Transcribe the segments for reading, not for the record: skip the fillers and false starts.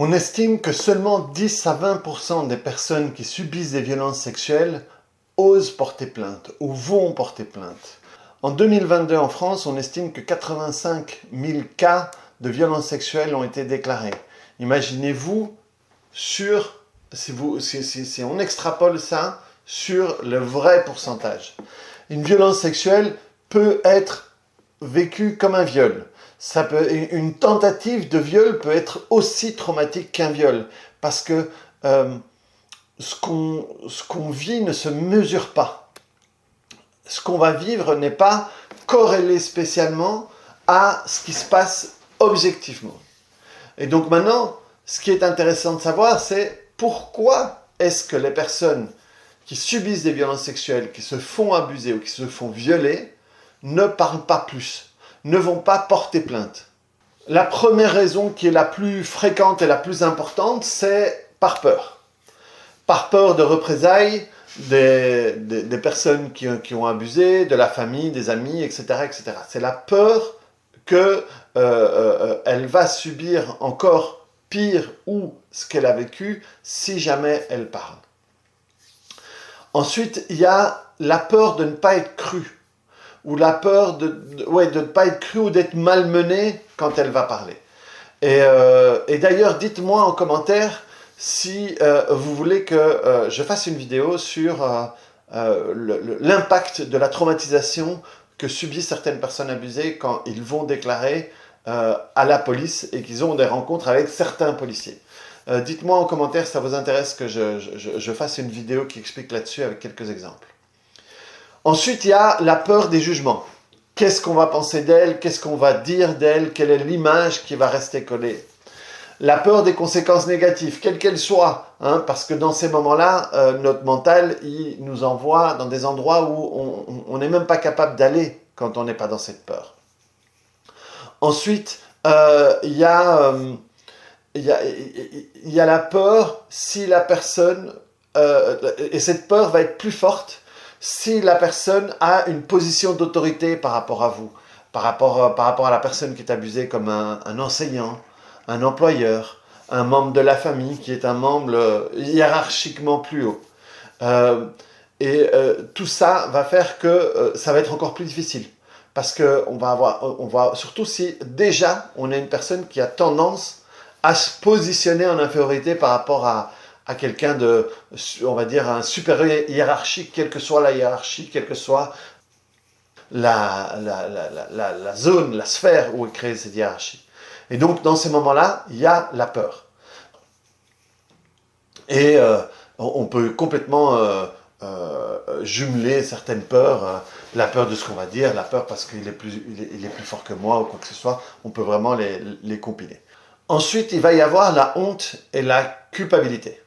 On estime que seulement 10 à 20% des personnes qui subissent des violences sexuelles osent porter plainte ou vont porter plainte. En 2022 en France, on estime que 85 000 cas de violences sexuelles ont été déclarés. Imaginez-vous si on extrapole ça sur le vrai pourcentage. Une violence sexuelle peut être vécue comme un viol. Une tentative de viol peut être aussi traumatique qu'un viol, parce que ce qu'on vit ne se mesure pas. Ce qu'on va vivre n'est pas corrélé spécialement à ce qui se passe objectivement. Et donc maintenant, ce qui est intéressant de savoir, c'est pourquoi est-ce que les personnes qui subissent des violences sexuelles, qui se font abuser ou qui se font violer, ne parlent pas plus, ne vont pas porter plainte. La première raison qui est la plus fréquente et la plus importante, c'est par peur. Par peur de représailles des personnes qui ont abusé, de la famille, des amis, etc. etc. C'est la peur qu'elle va subir encore pire ou ce qu'elle a vécu si jamais elle parle. Ensuite, il y a la peur de ne pas être crue, ou la peur de ne pas être crue ou d'être malmenée quand elle va parler. Et d'ailleurs, dites-moi en commentaire si vous voulez que je fasse une vidéo sur l'impact de la traumatisation que subissent certaines personnes abusées quand ils vont déclarer à la police et qu'ils ont des rencontres avec certains policiers. Dites-moi en commentaire si ça vous intéresse que je fasse une vidéo qui explique là-dessus avec quelques exemples. Ensuite, il y a la peur des jugements. Qu'est-ce qu'on va penser d'elle? Qu'est-ce qu'on va dire d'elle? Quelle est l'image qui va rester collée? La peur des conséquences négatives, quelles qu'elles soient, parce que dans ces moments-là, notre mental, il nous envoie dans des endroits où on n'est même pas capable d'aller quand on n'est pas dans cette peur. Ensuite, il y a la peur si la personne, et cette peur va être plus forte si la personne a une position d'autorité par rapport à vous, par rapport à la personne qui est abusée, comme un enseignant, un employeur, un membre de la famille qui est un membre hiérarchiquement plus haut. Tout ça va faire que ça va être encore plus difficile. Parce qu'on va surtout si déjà on est une personne qui a tendance à se positionner en infériorité par rapport à quelqu'un de, on va dire, un supérieur hiérarchique, quelle que soit la hiérarchie, quelle que soit la zone, la sphère où est créée cette hiérarchie. Et donc, dans ces moments-là, il y a la peur. Et on peut complètement jumeler certaines peurs, la peur de ce qu'on va dire, la peur parce qu'il est plus fort que moi ou quoi que ce soit, on peut vraiment les compiler. Ensuite, il va y avoir la honte et la culpabilité.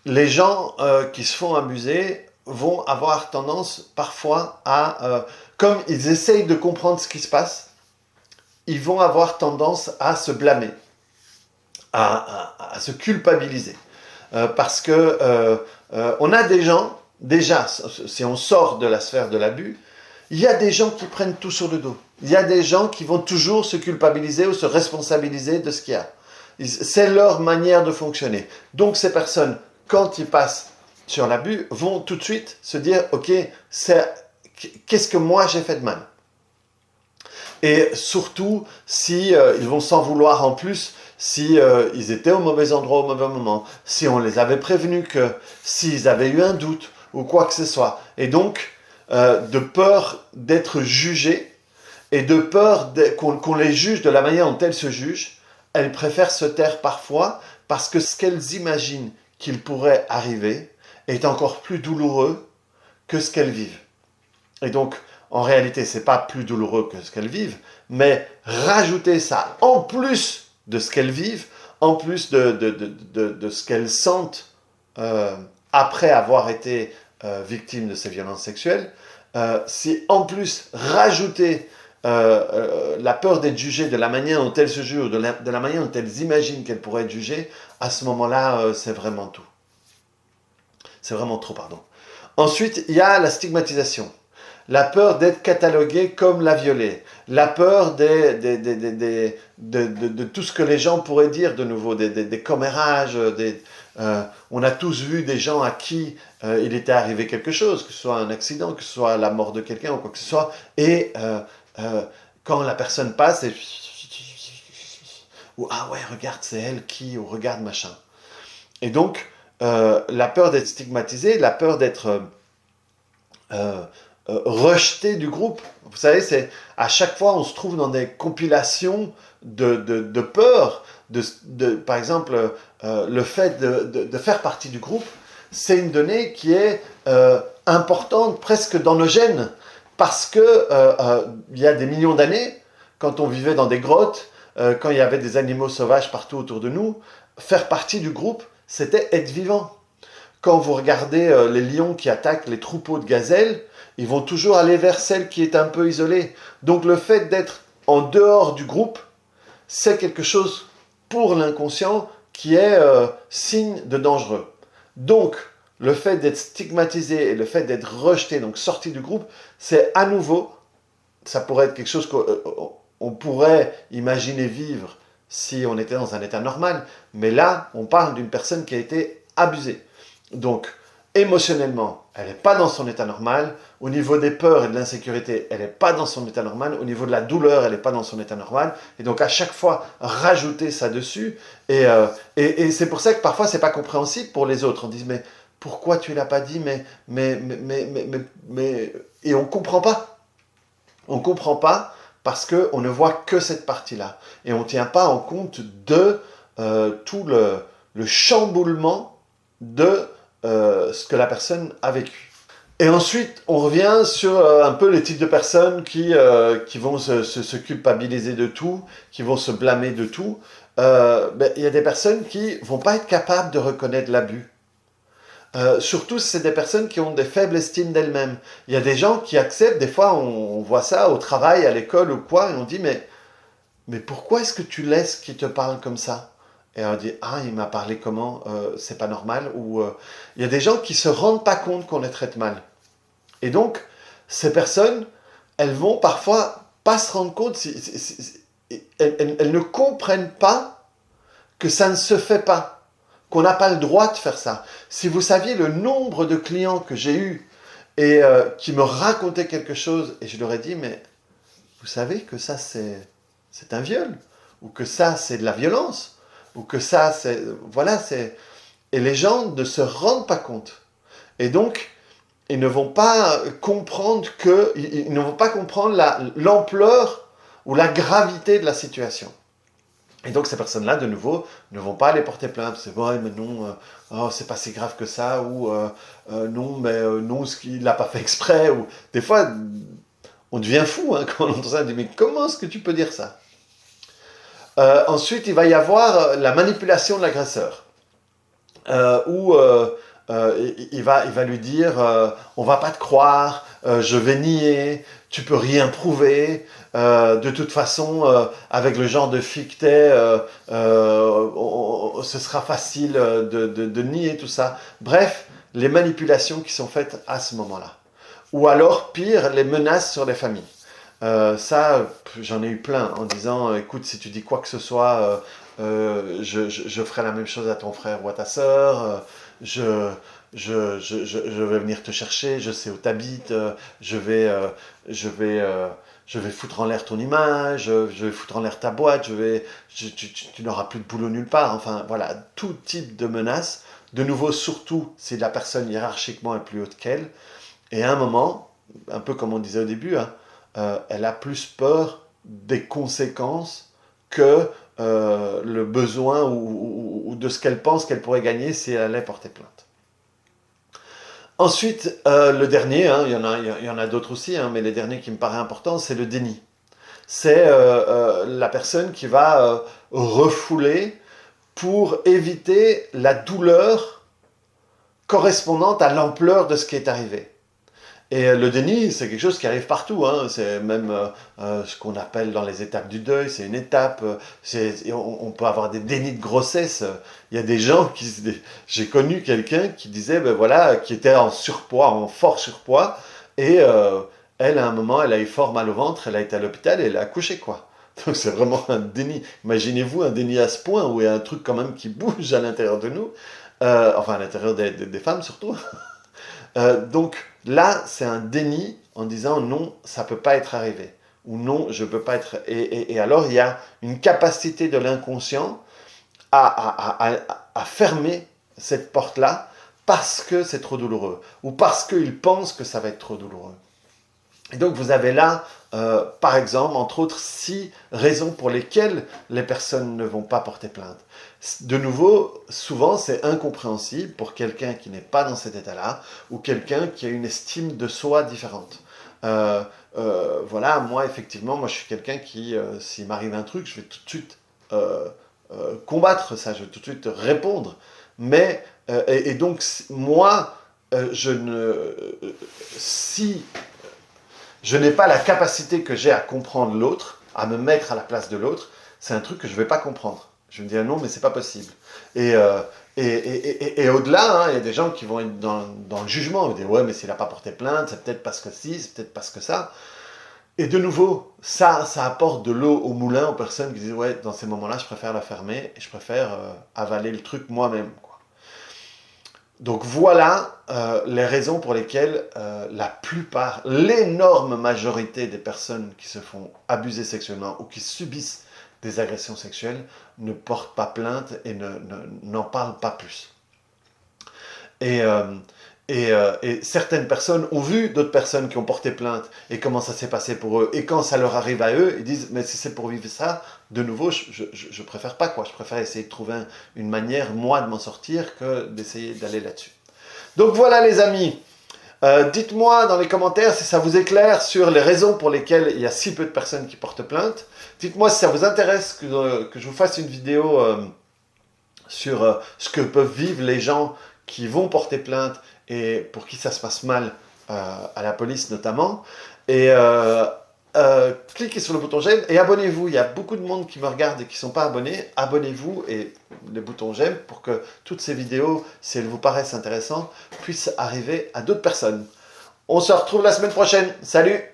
Les gens qui se font abuser vont avoir tendance parfois à, comme ils essayent de comprendre ce qui se passe, ils vont avoir tendance à se blâmer, à se culpabiliser. Parce que on a des gens, déjà, si on sort de la sphère de l'abus, il y a des gens qui prennent tout sur le dos. Il y a des gens qui vont toujours se culpabiliser ou se responsabiliser de ce qu'il y a. C'est leur manière de fonctionner. Donc ces personnes, quand ils passent sur l'abus, vont tout de suite se dire « Ok, qu'est-ce que moi j'ai fait de mal ?» Et surtout, si ils vont s'en vouloir en plus, si ils étaient au mauvais endroit au mauvais moment, si on les avait prévenus que, s'ils avaient eu un doute ou quoi que ce soit. Et donc, de peur d'être jugés et de peur qu'on les juge de la manière dont elles se jugent, elles préfèrent se taire parfois parce que ce qu'elles imaginent qu'il pourrait arriver est encore plus douloureux que ce qu'elles vivent. Et donc, en réalité, ce n'est pas plus douloureux que ce qu'elles vivent, mais rajouter ça en plus de ce qu'elles vivent, en plus de ce qu'elles sentent après avoir été victimes de ces violences sexuelles, si en plus rajouter la peur d'être jugée de la manière dont elles se jugent, ou de la manière dont elles imaginent qu'elles pourraient être jugées, à ce moment-là, c'est vraiment tout. C'est vraiment trop, pardon. Ensuite, il y a la stigmatisation. la peur d'être catalogué comme la violée, la peur de tout ce que les gens pourraient dire de nouveau, des commérages, on a tous vu des gens à qui il était arrivé quelque chose, que ce soit un accident, que ce soit la mort de quelqu'un ou quoi que ce soit, et quand la personne passe, ou ah ouais, regarde, c'est elle qui, ou regarde machin. Et donc, la peur d'être stigmatisé, la peur d'être rejeté du groupe. Vous savez, c'est à chaque fois, on se trouve dans des compilations de peur. Par exemple, le fait de faire partie du groupe, c'est une donnée qui est importante presque dans nos gènes. Parce que il y a des millions d'années, quand on vivait dans des grottes, quand il y avait des animaux sauvages partout autour de nous, faire partie du groupe, c'était être vivant. Quand vous regardez les lions qui attaquent les troupeaux de gazelles, ils vont toujours aller vers celle qui est un peu isolée. Donc le fait d'être en dehors du groupe, c'est quelque chose pour l'inconscient qui est signe de dangereux. Donc le fait d'être stigmatisé et le fait d'être rejeté, donc sorti du groupe, c'est à nouveau, ça pourrait être quelque chose qu'on pourrait imaginer vivre si on était dans un état normal, mais là, on parle d'une personne qui a été abusée. Donc, émotionnellement, elle n'est pas dans son état normal. Au niveau des peurs et de l'insécurité, elle n'est pas dans son état normal. Au niveau de la douleur, elle n'est pas dans son état normal. Et donc, à chaque fois, rajouter ça dessus. Et c'est pour ça que parfois, ce n'est pas compréhensible pour les autres. On dit, mais pourquoi tu ne l'as pas dit Et on ne comprend pas. On ne comprend pas parce qu'on ne voit que cette partie-là. Et on ne tient pas en compte de tout le chamboulement de ce que la personne a vécu. Et ensuite, on revient sur un peu les types de personnes qui vont se culpabiliser de tout, qui vont se blâmer de tout. Il y a des personnes qui vont pas être capables de reconnaître l'abus. Surtout si c'est des personnes qui ont des faibles estimes d'elles-mêmes. Il y a des gens qui acceptent, des fois on voit ça au travail, à l'école ou quoi, et on dit mais pourquoi est-ce que tu laisses qu'il te parle comme ça? Et on dit, ah, il m'a parlé comment, c'est pas normal. Ou il y a des gens qui se rendent pas compte qu'on les traite mal. Et donc, ces personnes, elles vont parfois pas se rendre compte, elles ne comprennent pas que ça ne se fait pas, qu'on n'a pas le droit de faire ça. Si vous saviez le nombre de clients que j'ai eus et qui me racontaient quelque chose, et je leur ai dit, mais vous savez que ça c'est un viol, ou que ça c'est de la violence, ou que ça c'est... Voilà, c'est... Et les gens ne se rendent pas compte. Et donc, ils ne vont pas comprendre ils ne vont pas comprendre l'ampleur ou la gravité de la situation. Et donc ces personnes-là, de nouveau, ne vont pas aller porter plainte. C'est vrai, mais non, oh, c'est pas si grave que ça, ou non, mais non, il l'a pas fait exprès. Ou des fois, on devient fou quand on entend ça. On dit, mais comment est-ce que tu peux dire ça? Ensuite, il va y avoir la manipulation de l'agresseur, où il va lui dire on va pas te croire, je vais nier, tu peux rien prouver, de toute façon avec le genre de fille que t'es, ce sera facile de nier tout ça. Bref, les manipulations qui sont faites à ce moment-là. Ou alors, pire, les menaces sur les familles. Ça, j'en ai eu plein en disant écoute, si tu dis quoi que ce soit, je ferai la même chose à ton frère ou à ta sœur, je vais venir te chercher, je sais où t'habites, je vais foutre en l'air ton image, je vais foutre en l'air ta boîte, tu n'auras plus de boulot nulle part. Enfin, voilà, tout type de menaces. De nouveau, surtout si la personne hiérarchiquement est plus haute qu'elle. Et à un moment, un peu comme on disait au début, elle a plus peur des conséquences que le besoin ou de ce qu'elle pense qu'elle pourrait gagner si elle allait porter plainte. Ensuite, le dernier, il y en a d'autres aussi, mais le dernier qui me paraît important, c'est le déni. C'est la personne qui va refouler pour éviter la douleur correspondante à l'ampleur de ce qui est arrivé. Et le déni, c'est quelque chose qui arrive partout. C'est même ce qu'on appelle dans les étapes du deuil, c'est une étape. On peut avoir des dénis de grossesse. Il y a des gens j'ai connu quelqu'un qui disait, qui était en surpoids, en fort surpoids, et elle, à un moment, elle a eu fort mal au ventre, elle a été à l'hôpital et elle a accouché, quoi. Donc c'est vraiment un déni. Imaginez-vous un déni à ce point où il y a un truc quand même qui bouge à l'intérieur de nous, enfin à l'intérieur des femmes surtout. Donc là, c'est un déni en disant non, ça peut pas être arrivé. Ou non, je peux pas être. Et alors, il y a une capacité de l'inconscient à fermer cette porte-là parce que c'est trop douloureux. Ou parce qu'il pense que ça va être trop douloureux. Et donc, vous avez là, par exemple, entre autres, 6 raisons pour lesquelles les personnes ne vont pas porter plainte. De nouveau, souvent, c'est incompréhensible pour quelqu'un qui n'est pas dans cet état-là ou quelqu'un qui a une estime de soi différente. Voilà, moi, effectivement, moi, je suis quelqu'un qui, s'il m'arrive un truc, je vais tout de suite combattre ça, je vais tout de suite répondre. Mais, et donc, moi, si je n'ai pas la capacité que j'ai à comprendre l'autre, à me mettre à la place de l'autre, c'est un truc que je ne vais pas comprendre. Je me dis, ah non, mais c'est pas possible. Et au-delà, hein, il y a des gens qui vont être dans le jugement. Ils vont dire, ouais, mais s'il n'a pas porté plainte, c'est peut-être parce que si, c'est peut-être parce que ça. Et de nouveau, ça apporte de l'eau au moulin aux personnes qui disent, ouais, dans ces moments-là, je préfère la fermer et je préfère avaler le truc moi-même, quoi. Donc voilà les raisons pour lesquelles la plupart, l'énorme majorité des personnes qui se font abuser sexuellement ou qui subissent des agressions sexuelles ne portent pas plainte et n'en parlent pas plus. Et certaines personnes ont vu d'autres personnes qui ont porté plainte et comment ça s'est passé pour eux. Et quand ça leur arrive à eux, ils disent, mais si c'est pour vivre ça, de nouveau, je préfère pas, quoi. Je préfère essayer de trouver une manière, moi, de m'en sortir que d'essayer d'aller là-dessus. Donc voilà les amis, dites-moi dans les commentaires si ça vous éclaire sur les raisons pour lesquelles il y a si peu de personnes qui portent plainte. Dites-moi si ça vous intéresse que je vous fasse une vidéo sur ce que peuvent vivre les gens qui vont porter plainte et pour qui ça se passe mal à la police notamment. Et cliquez sur le bouton j'aime et abonnez-vous. Il y a beaucoup de monde qui me regarde et qui ne sont pas abonnés. Abonnez-vous et le bouton j'aime pour que toutes ces vidéos, si elles vous paraissent intéressantes, puissent arriver à d'autres personnes. On se retrouve la semaine prochaine. Salut!